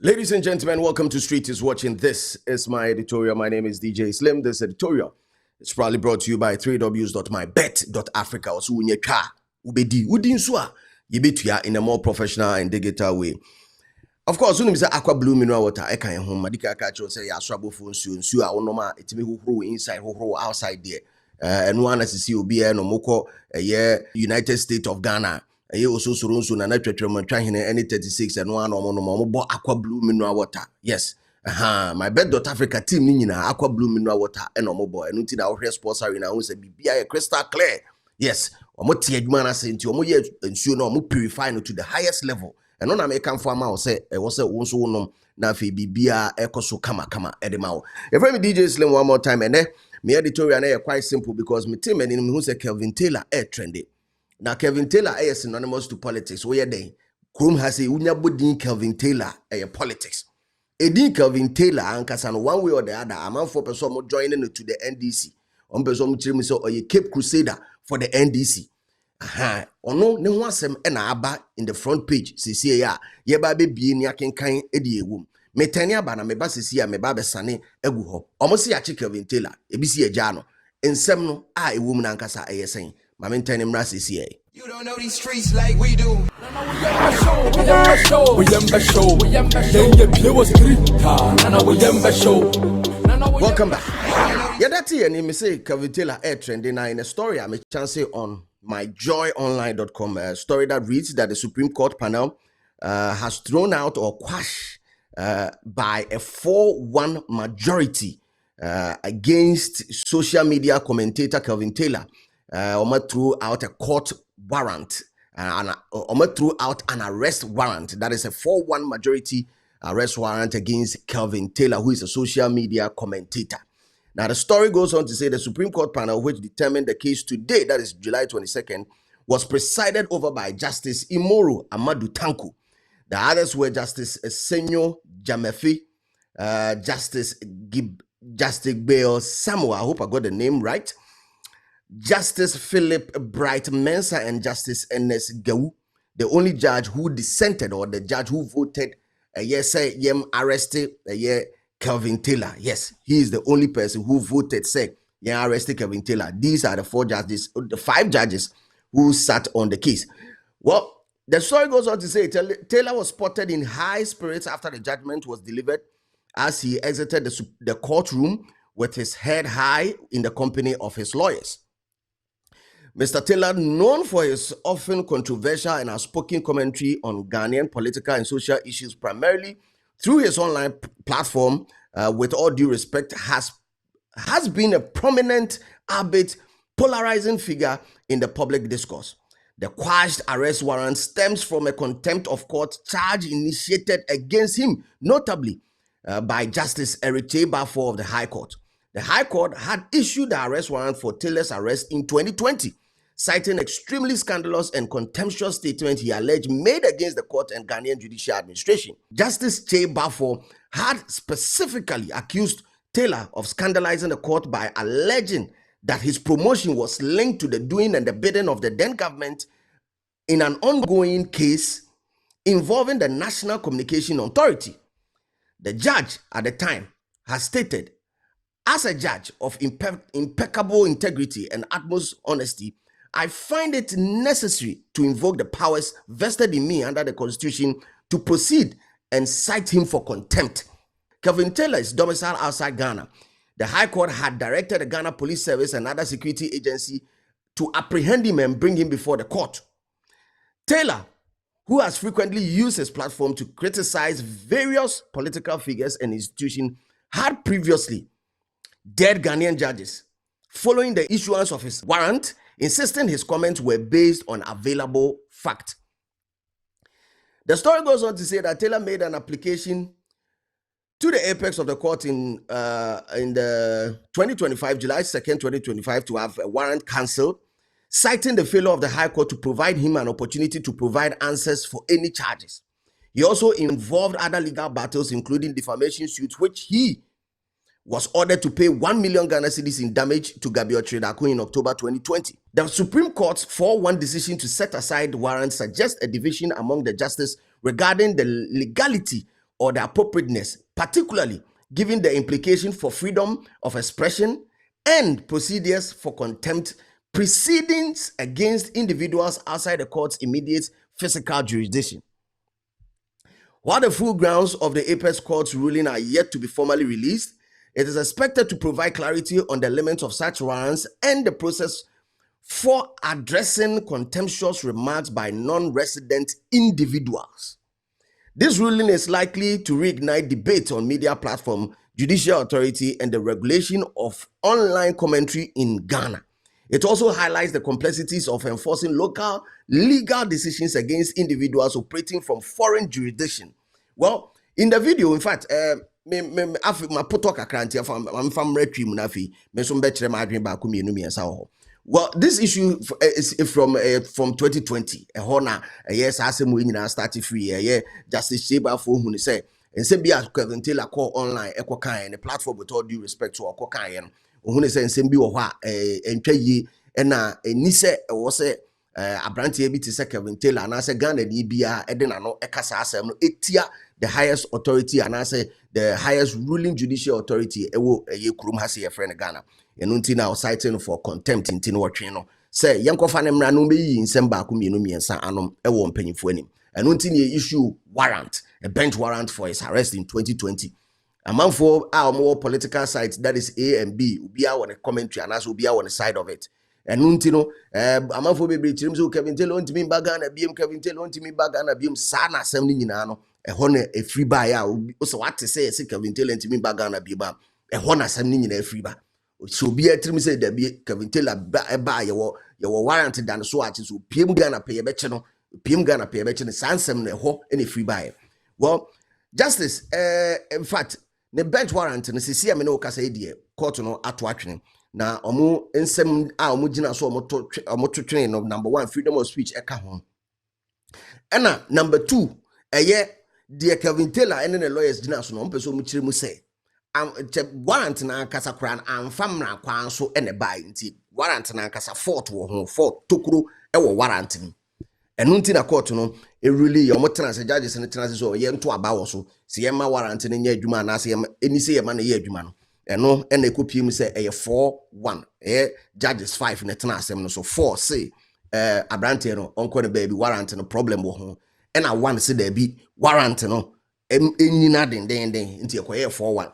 Ladies and gentlemen, welcome to Street is Watching. This is my editorial. My name is DJ Slim. This editorial is proudly brought to you by 3ws.mybet.africa. Also, when you car, ubedi, udin swa, yibitua in a more professional and digital way. Of course, when you say aqua blue mineral water, I can't home. Madika catch say ya swabo phone soon. So I want to me who inside, who outside there. And one as you see, be no moko United States of Ghana. Also surunsu na natwetwem twahene any 36 and one no bo aqua blue mineral water. Yes. My bet.africa team ni nyina aqua blue mineral water and omo boy. Enu ti na wo hwe sports arena who say bibia crystal clear. Yes. Omo tie adwuma na say nti omo ye nsuo na omo purify no to the highest level. And on American farmer say e was say wonso wonom na fe bibia ekoso kama edema wo. If me DJ Slim one more time and me editorial na quite simple because me team and who say Kelvin Taylor trendy. Now, Kevin Taylor is synonymous to politics. Where they Chrome has a unyabudin Kelvin Taylor politics. Edin Kelvin Taylor and Kasan one way or the other. A man for person joining to the NDC. On person so or a Cape Crusader for the NDC. Or no one sem aba in the front page. See ya baby be in yakin kind edi womb. Metania bana me basisi me babe sane eguho. Almost see a Kelvin Taylor. Ebisi a jano. In semno a woman and Kasa a saying. My maintain him CA. You don't know these streets like we do. Welcome back. Yeah, that's it. And me say Kelvin Taylor trending now in a story. I'm a chance on myjoyonline.com. A story that reads that the Supreme Court panel has thrown out or quashed by a 4-1 majority against social media commentator Kelvin Taylor. Threw out a court warrant and threw out an arrest warrant. That is a 4-1 majority arrest warrant against Kelvin Taylor, who is a social media commentator. Now, the story goes on to say the Supreme Court panel, which determined the case today, that is July 22nd, was presided over by Justice Imoru Amadou Tanku. The others were Justice Senyo Jamefi, Justice Bail Samuel, I hope I got the name right, Justice Philip Bright Mensah, and Justice Ernest Gau, the only judge who dissented or the judge who voted arrested Kelvin Taylor. Yes, he is the only person who voted arrested Kelvin Taylor. These are the 5 judges who sat on the case. Well, the story goes on to say Taylor was spotted in high spirits after the judgment was delivered as he exited the courtroom with his head high in the company of his lawyers. Mr. Taylor, known for his often controversial and outspoken commentary on Ghanaian political and social issues, primarily through his online platform, with all due respect, has been a prominent, albeit polarizing figure in the public discourse. The quashed arrest warrant stems from a contempt of court charge initiated against him, notably by Justice Eric Bafor of the High Court. The High Court had issued the arrest warrant for Taylor's arrest in 2020, citing extremely scandalous and contemptuous statements he alleged made against the court and Ghanaian judicial administration. Justice Bafor had specifically accused Taylor of scandalizing the court by alleging that his promotion was linked to the doing and the bidding of the then government in an ongoing case involving the National Communication Authority. The judge at the time has stated, as a judge of impeccable integrity and utmost honesty, I find it necessary to invoke the powers vested in me under the Constitution to proceed and cite him for contempt. Kelvin Taylor is domiciled outside Ghana. The High Court had directed the Ghana Police Service and other security agency to apprehend him and bring him before the court. Taylor, who has frequently used his platform to criticize various political figures and institutions, had previously dared Ghanaian judges following the issuance of his warrant, insisting his comments were based on available fact. The story goes on to say that Taylor made an application to the apex of the court in the 2025, July 2nd, 2025, to have a warrant cancelled, citing the failure of the High Court to provide him an opportunity to provide answers for any charges. He also involved other legal battles, including defamation suits, which he was ordered to pay 1 million Ghana cedis in damage to Gabriel Tredako in October 2020. The Supreme Court's 4-1 decision to set aside warrants suggests a division among the justices regarding the legality or the appropriateness, particularly given the implication for freedom of expression and procedures for contempt proceedings against individuals outside the court's immediate physical jurisdiction. While the full grounds of the Apex Court's ruling are yet to be formally released, it is expected to provide clarity on the limits of such warrants and the process for addressing contemptuous remarks by non-resident individuals. This ruling is likely to reignite debate on media platform, judicial authority, and the regulation of online commentary in Ghana. It also highlights the complexities of enforcing local legal decisions against individuals operating from foreign jurisdiction. Well, in the video, in fact, my puto kakranti from retrim nafi me so betre ma adwen ba ko mienu miensa ho. Well, this issue is from 2020. Hona yes asem we nyina start free Justice Sheba for hu ni say nsem bi Kevin Taylor call online kan the platform with all due respect to kan no hu ni say nsem bi wo ho a entwa yi na eni se wo se abrantie bi ti se Kevin Taylor na se Ghana ni bia de na no ekasa asem no etia the highest authority and I say the highest ruling judicial authority ewo kurum ha se friend Ghana enu nti na citing for contempt nti no wotwe no say yenkofa ne mra no meyi nsem ba ko mienu miensa anom ewo mpanyimfo anim enu nti ne issue warrant, a bench warrant for his arrest in 2020. Amanfo a more political sides, that is A and B, ubi a on a commentary and as ubi a on the side of it. And untino amanfo bebre chirim so Kevin Taylor ntimi bagana biem Kevin Taylor ntimi bagana biem sana asem ni nyina no ehone a free buy a so what to say Kevin Taylor ntimi bagana bieba ehone asem ni nyina free buy so bi atrim say da bi Kevin Taylor ba ye wo warrant dan so achi so piem Ghana pay be che no piem Ghana pay be che no sansem na ho any free buy. Well, justice in fact the bench warrant no sisi am na okasa edie court no ato atwene na omo ensem a omo gina so omo twetwe no number 1 freedom of speech eka ho ena number 2 the Kevin Taylor and the lawyers gina so no mpeso mu kire mu say warrant na kasa kran amfam na kwan so ene bai nti warrant na kasa fort wo ho fort tokuro wo warrant ni enu nti na court no really your motena se judges ne tena so ye nto aba wo so se ye ma warrant ne nya adwuma na se eni se ye ma na ye adwuma no eno ena ekopie mu se 4-1 judges 5 ne tena asem no so 4 say abrante no onko ne baby warrant no problem wo ho ena 1 se da bi warrant no enyina den nti ekoye 4-1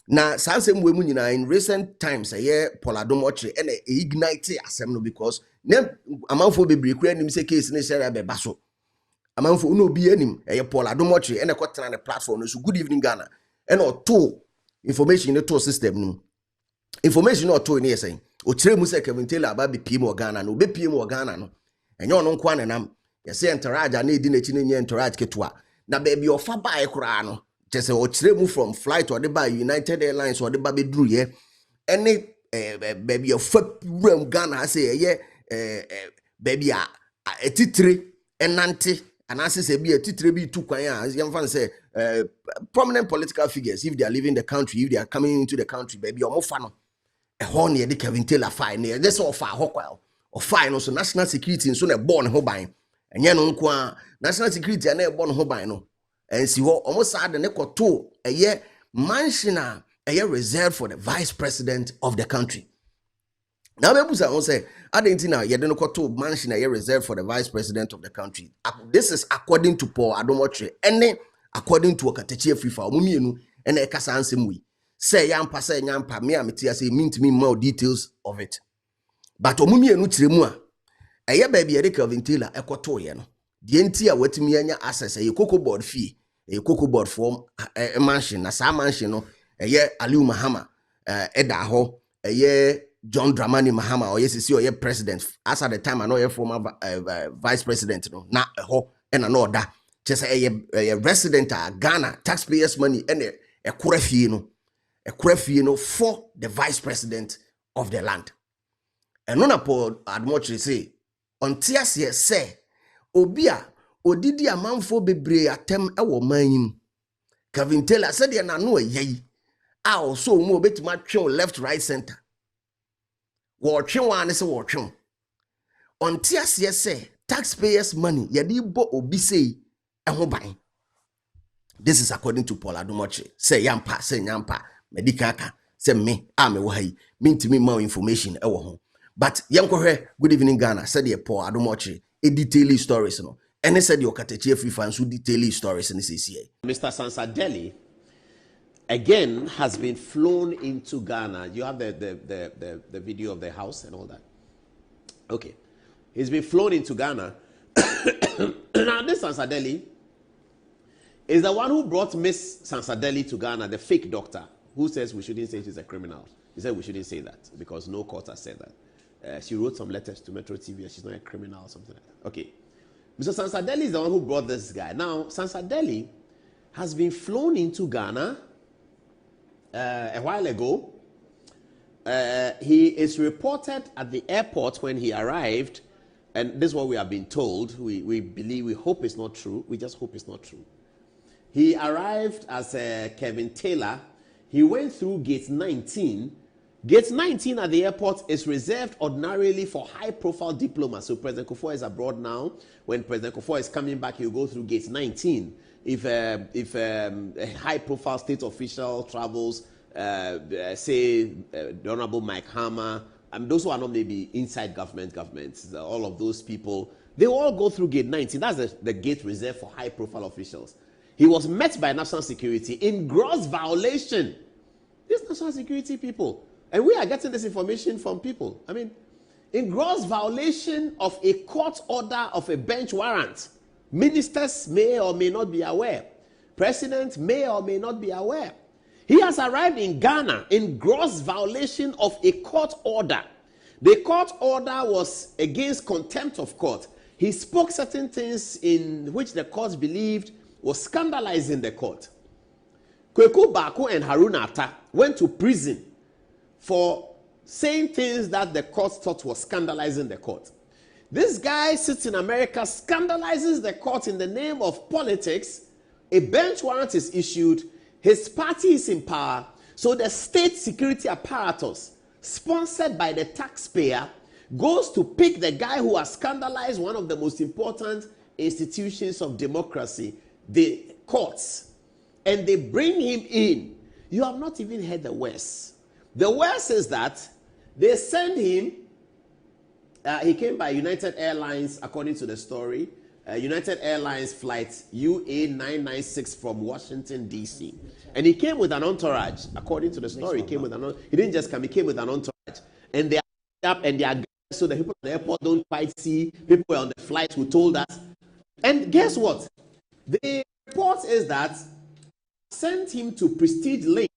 na sansem we mu nyina in recent times poladom ochre ena ignite asem no because ne amanfo bebre kura nim se case ne share be baso amanfo no bi anim poladom ochre ena kwotena ne platform no so good evening Ghana ena to information ne to system no information no to ne yesen o kire mu se Kevin Taylor aba be PM Ghana no be PM Ghana no enye ono nkwa ne nam yese entourage na edi na chi ne nye entourage ketua na baby ofa bae kura no just o kire mu from flight or the by United Airlines or the baby drew ye any baby ofa ram Ghana say baby a etitire enante anase say bi etitire bi tu kwan a yemfa say prominent political figures if they are leaving the country, if they are coming into the country baby omofa no ehon ye de Kevin Taylor fine ne just ofa hokwa o fine no so national security so na born ho ban enye no nko a national security na born ho ban no ensi ho omo sa de ne koto mansion a reserved for the vice president of the country. Now bebusa won say adentina ye de no koto mansion a reserved for the vice president of the country. This is according to Paul Adomotre ene according to Okatachi Afrifa omumienu ene ekasa ansem wi say yampa say nyampa me ameti say mint me more details of it but omumienu tiremu a baby ye de Kevin Taylor ekoto ye no de enti a watimi anya access cocoa board fee cocoa board form mansion na sa mansion no Aliu Mahama eda ho John Dramani Mahama or yes or president as at the time I know former vice president no na ho and no da just a resident Ghana taxpayers money and a kurafie no for the vice president of the land. And non Paul Admotre say on tias say obia odidi amanfo bebre atem ewo manyim Kevin Taylor said ya na no yei a also mo betima twen left right center wo twen wan se wo twen on tias say taxpayers money yadi bo obi say eho ban This is according to Paul Adumoche. Say nyampa, medikaka, say me, ame wahi, mintimi more information, ewo hon. But yankohe, good evening Ghana, said the Paul Adumoche, a detailed stories, no. And he said your kateche free fans who detailed stories in the CCA. Mr. Sansadeli again has been flown into Ghana. You have the video of the house and all that. Okay. He's been flown into Ghana. Now this Sansadeli is the one who brought Miss Sansadeli to Ghana, the fake doctor, who says we shouldn't say she's a criminal. He said we shouldn't say that because no court has said that. She wrote some letters to Metro TV and she's not a criminal or something like that. Okay. Mr. Sansadeli is the one who brought this guy. Now, Sansadeli has been flown into Ghana a while ago. He is reported at the airport when he arrived, and this is what we have been told. We believe, we hope it's not true. We just hope it's not true. He arrived as Kevin Taylor. He went through gate 19. Gate 19 at the airport is reserved ordinarily for high-profile diplomats. So President Kufuor is abroad now. When President Kufuor is coming back, he'll go through gate 19. If a high-profile state official travels, say the Honorable Mike Hammer, those who are not maybe inside governments, all of those people, they all go through gate 19. That's the gate reserved for high-profile officials. He was met by national security in gross violation. These national security people. And we are getting this information from people. I mean, in gross violation of a court order of a bench warrant. Ministers may or may not be aware. President may or may not be aware. He has arrived in Ghana in gross violation of a court order. The court order was against contempt of court. He spoke certain things in which the court believed was scandalizing the court. Kweku Bako and Haruna Atta went to prison for saying things that the court thought was scandalizing the court. This guy sits in America, scandalizes the court in the name of politics. A bench warrant is issued. His party is in power. So the state security apparatus, sponsored by the taxpayer, goes to pick the guy who has scandalized one of the most important institutions of democracy, the courts. And they bring him in. You have not even heard the worst. The worst is that they send him, he came by United Airlines, according to the story, United Airlines flight UA996 from Washington, D.C. And he came with an entourage, according to the story. He didn't just come, he came with an entourage. And they are up and they are so the people at the airport don't quite see people on the flight who told us. And guess what? The report is that sent him to Prestige Link.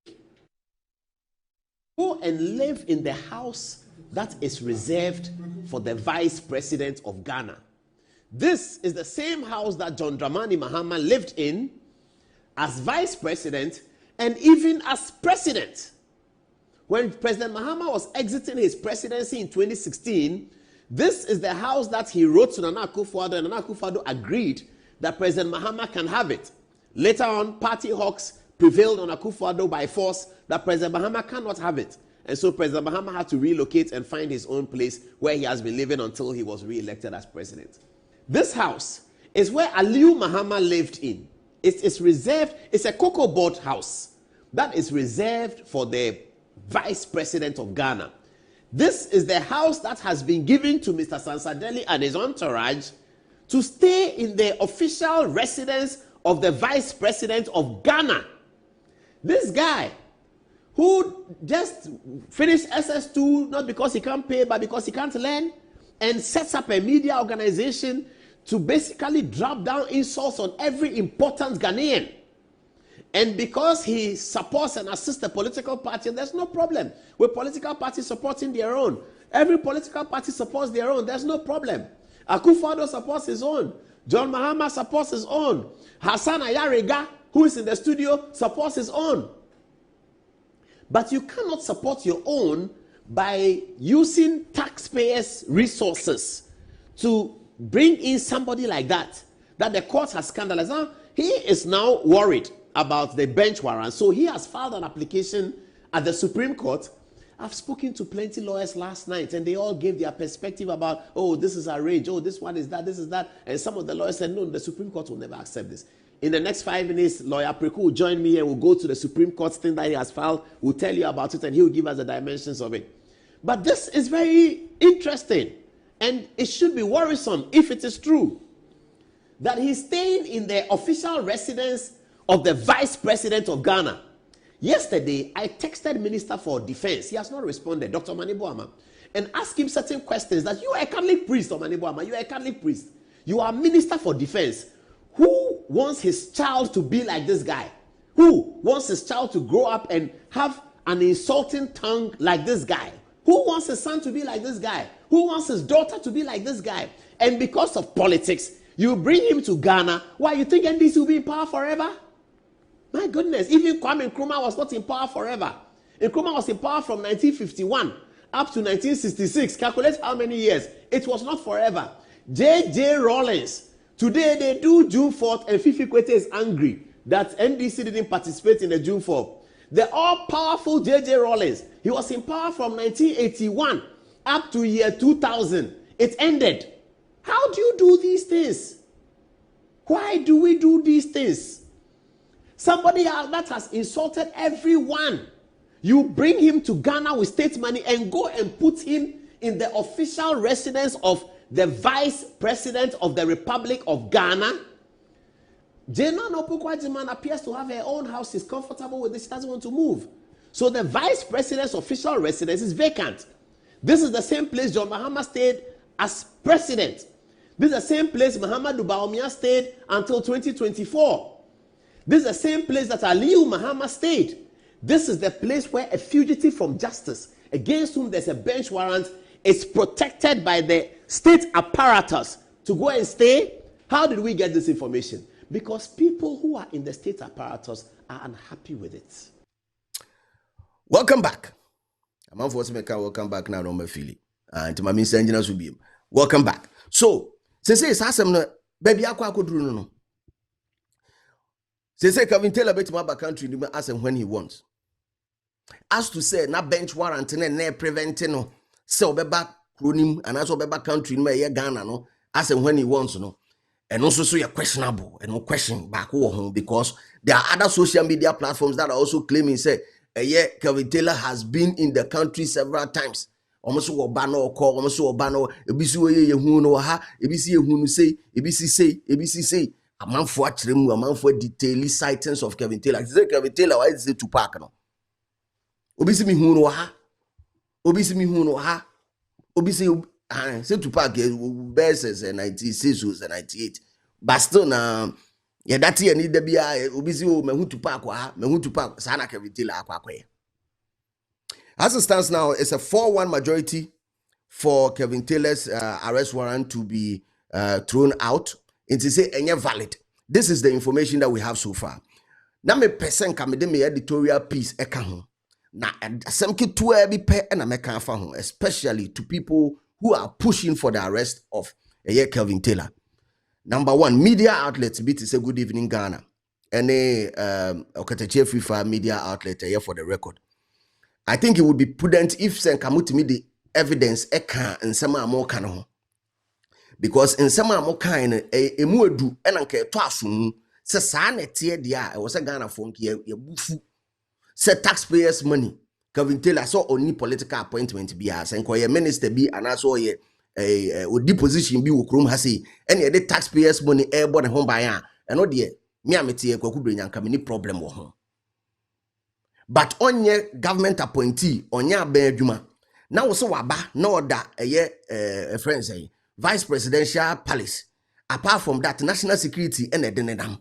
Go and live in the house that is reserved for the vice president of Ghana. This is the same house that John Dramani Mahama lived in as vice president and even as president. When President Mahama was exiting his presidency in 2016, this is the house that he wrote to Nana Akufo-Addo, and Nana Akufo-Addo agreed that President Mahama can have it. Later on, party hawks prevailed on Akufo-Addo by force that President Mahama cannot have it. And so President Mahama had to relocate and find his own place where he has been living until he was re-elected as president. This house is where Aliu Mahama lived in. It's reserved, it's a cocoa board house that is reserved for the vice president of Ghana. This is the house that has been given to Mr. Sansadeli and his entourage to stay in the official residence of the vice president of Ghana. This guy who just finished SS2, not because he can't pay, but because he can't learn, and sets up a media organization to basically drop down insults on every important Ghanaian. And because he supports and assists the political party, there's no problem with political parties supporting their own. Every political party supports their own. There's no problem. Akufo-Addo supports his own. John Mahama supports his own. Hassan Ayariga, who is in the studio, supports his own. But you cannot support your own by using taxpayers' resources to bring in somebody like that the court has scandalized. Now, he is now worried about the bench warrant. So he has filed an application at the Supreme Court. I've spoken to plenty lawyers last night, and they all gave their perspective about, oh, this is arranged, oh, this one is that, this is that. And some of the lawyers said, no, the Supreme Court will never accept this. In the next 5 minutes, Lawyer Preku will join me and we'll go to the Supreme Court thing that he has filed. We'll tell you about it and he will give us the dimensions of it. But this is very interesting and it should be worrisome if it is true that he's staying in the official residence of the Vice President of Ghana. Yesterday, I texted Minister for Defense. He has not responded, Dr. Manibuama, and asked him certain questions that you are a Catholic priest, Dr. Manibuama, you are a Catholic priest. You are Minister for Defense. Who wants his child to be like this guy? Who wants his child to grow up and have an insulting tongue like this guy? Who wants his son to be like this guy? Who wants his daughter to be like this guy? And because of politics, you bring him to Ghana. Why, you think NDC will be in power forever? My goodness, even Kwame Nkrumah was not in power forever. Nkrumah was in power from 1951 up to 1966. Calculate how many years. It was not forever. J.J. Rawlings. Today they do June 4th and Fifi Kwete is angry that NDC didn't participate in the June 4th. The all-powerful J.J. Rawlings. He was in power from 1981 up to year 2000. It ended. How do you do these things? Why do we do these things? Somebody that has insulted everyone. You bring him to Ghana with state money and go and put him in the official residence of the Vice President of the Republic of Ghana. Jena Nopukwajiman appears to have her own house. She's comfortable with this. She doesn't want to move. So the Vice President's official residence is vacant. This is the same place John Mahama stayed as president. This is the same place Muhammadu Bawumia stayed until 2024. This is the same place that Aliyu Mahama stayed. This is the place where a fugitive from justice, against whom there's a bench warrant, is protected by the state apparatus to go and stay. How did we get this information? Because people who are in the state apparatus are unhappy with it. Welcome back. I'm on force maker. Welcome back now, Roma Philly. And my Mr. Engineers will be. Welcome back. So, say it's baby aqua could no. Say Kevin Taylor bet my country ask him when he wants. As to say na bench warrant ne preventing no. So beba kronim and also beba country no ye Ghana no. Ask him when he wants no. And also so you're questionable and no question back home because there are other social media platforms that are also claiming say Kevin Taylor has been in the country several times. Almost Obano call, almost Obano, ABC who no ha, ABC who say, ABC say. A man for a man for detailed sightings of Kevin Taylor. Is it Kevin Taylor? Why is it Tupac? No. Obisi mi hu no ha. Obisi mi hu no ha. Obisi say Tupac verses 96 or 98. But still na that year need to be obisi o me hu Tupac wa me hu Tupac sana Kevin Taylor akwa. As it stands now, it's a 4-1 majority for Kevin Taylor's arrest warrant to be thrown out. It is valid. This is the information that we have so far. Now me person come me editorial piece eka ho. Na asem ki to be pe na me kan fa ho, especially to people who are pushing for the arrest of Kelvin Taylor. Number one, media outlets beat say good evening Ghana. Any Okateche FIFA media outlet here for the record. I think it would be prudent if sen kamuti me the evidence eka and some more kan ho. Because in some more kind emu edu enanke to asum se sa na tie dia e wo se Ghana fo nke ye bufu se taxpayers money Kevin Taylor so oni political appointment bi a se nko ye minister bi anaso ye odi position bi wo krom ha sei ene ye the taxpayers money e bo ne ho ban a eno de me amete ye kwaku brenyanka me ni problem wo ho. But onye government appointee onye aban adwuma na wo se waba na oda friend say Vice Presidential Palace. Apart from that, national security and a denedam.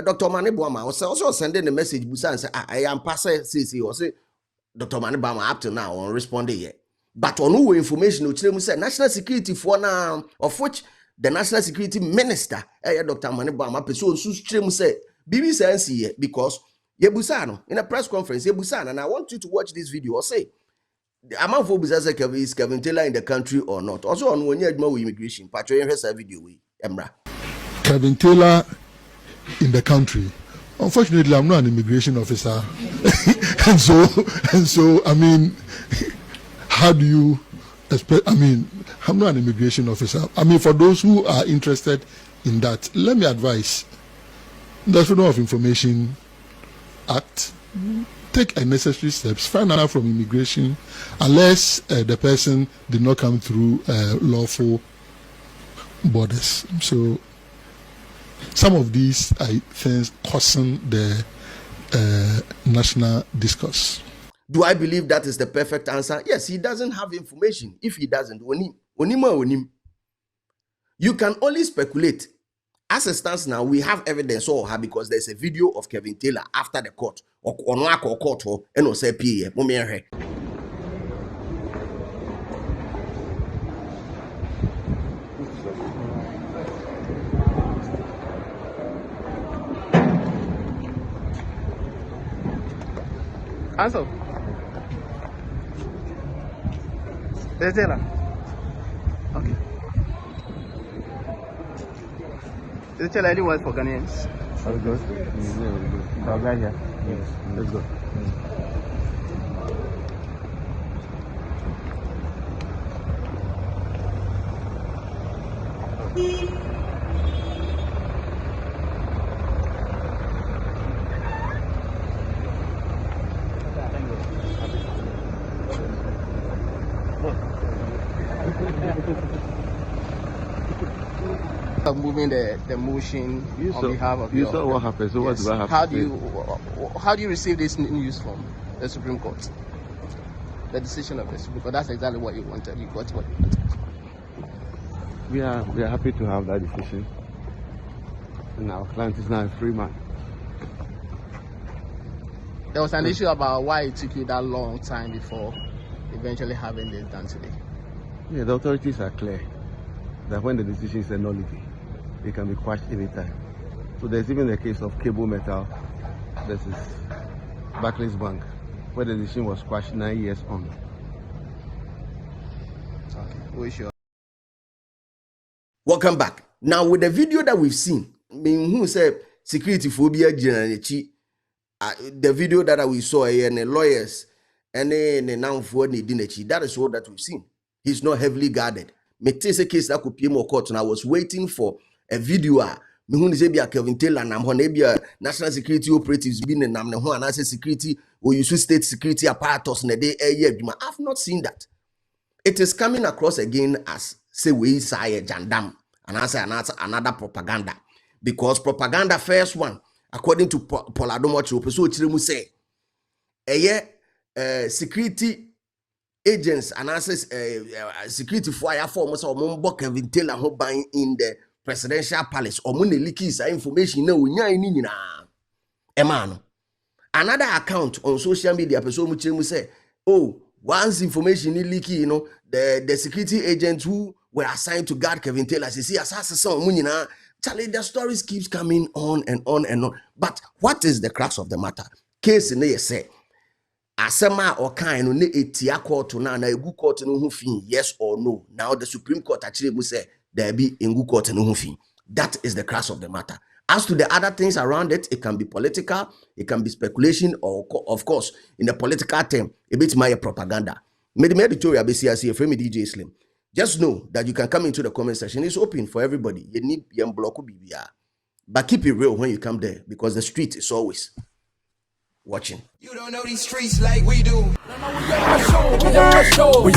Dr. Manibuama also sending a message busa and say, I am passing CC or say Dr. Manibuama up to now on responding yet. But on no information which say national security for now, of which the national security minister, Dr. Manibuama, person who say BBC because Yebusano in a press conference, Yebusano, and I want you to watch this video or say. The amount for business is Kevin Taylor in the country or not. Also on one year more immigration. Patrolling her video we Emra. Kevin Taylor in the country. Unfortunately, I'm not an immigration officer, and so I mean, how do you expect? I mean, I'm not an immigration officer. I mean, for those who are interested in that, let me advise. the Freedom of Information Act, take necessary steps, find out from immigration, unless the person did not come through lawful borders. So some of these things causing the national discourse. Do I believe that is the perfect answer? Yes, he doesn't have information. If he doesn't, you can only speculate. As it stands now, we have evidence or her because there's a video of Kevin Taylor after the court or court and no say PA. Counsel. Mr. Taylor. Okay. Mr. Taylor, any words for Ghanaians? All good. I'm glad here. Yes. Let's go. Moving the motion on behalf of you saw what happened. So yes. What do I have how to do say? you how do you receive this news from the Supreme Court? The decision of the Supreme Court. That's exactly what you wanted. You got what you wanted. We are happy to have that decision, and our client is now a free man. There was an issue about why it took you that long time before eventually having this done today. Yeah, the authorities are clear that when the decision is a nullity, it can be quashed anytime. So there's even the case of Cable Metal versus Barclays Bank, where the decision was quashed 9 years on. Okay, we sure. Welcome back. Now, with the video that we've seen, who said security phobia, the video that we saw and the lawyers and the now for that is all that we've seen. He's not heavily guarded. Me take a case that could be more court, and I was waiting for a video. Me who is a Kevin Taylor and I'm national security operatives being in Namne and I say security or you should state security apparatus in a day a year. I've not seen that. It is coming across again as say we say jandam and I say another propaganda because propaganda first one according to Poladomo so chiremu say security agents and access security fire forms or Mumbo Kevin Taylor who buying in the presidential palace or money leaks information no emano. Another account on social media person will say, oh, once information is leaky, you know, the security agents who were assigned to guard Kevin Taylor, see, Charlie, the stories keeps coming on and on and on. But what is the crux of the matter? Case in say asema or kind no etia court na egu court no hu fin yes or no. Now the Supreme Court actually will say there be egu court no hu fin. That is the crux of the matter. As to the other things around it, it can be political, it can be speculation, or of course, in the political term, a bit my propaganda. DJ Slim. Just know that you can come into the comment section. It's open for everybody. You need young block BBR. But keep it real when you come there because the street is always watching. You don't know these streets like we do. We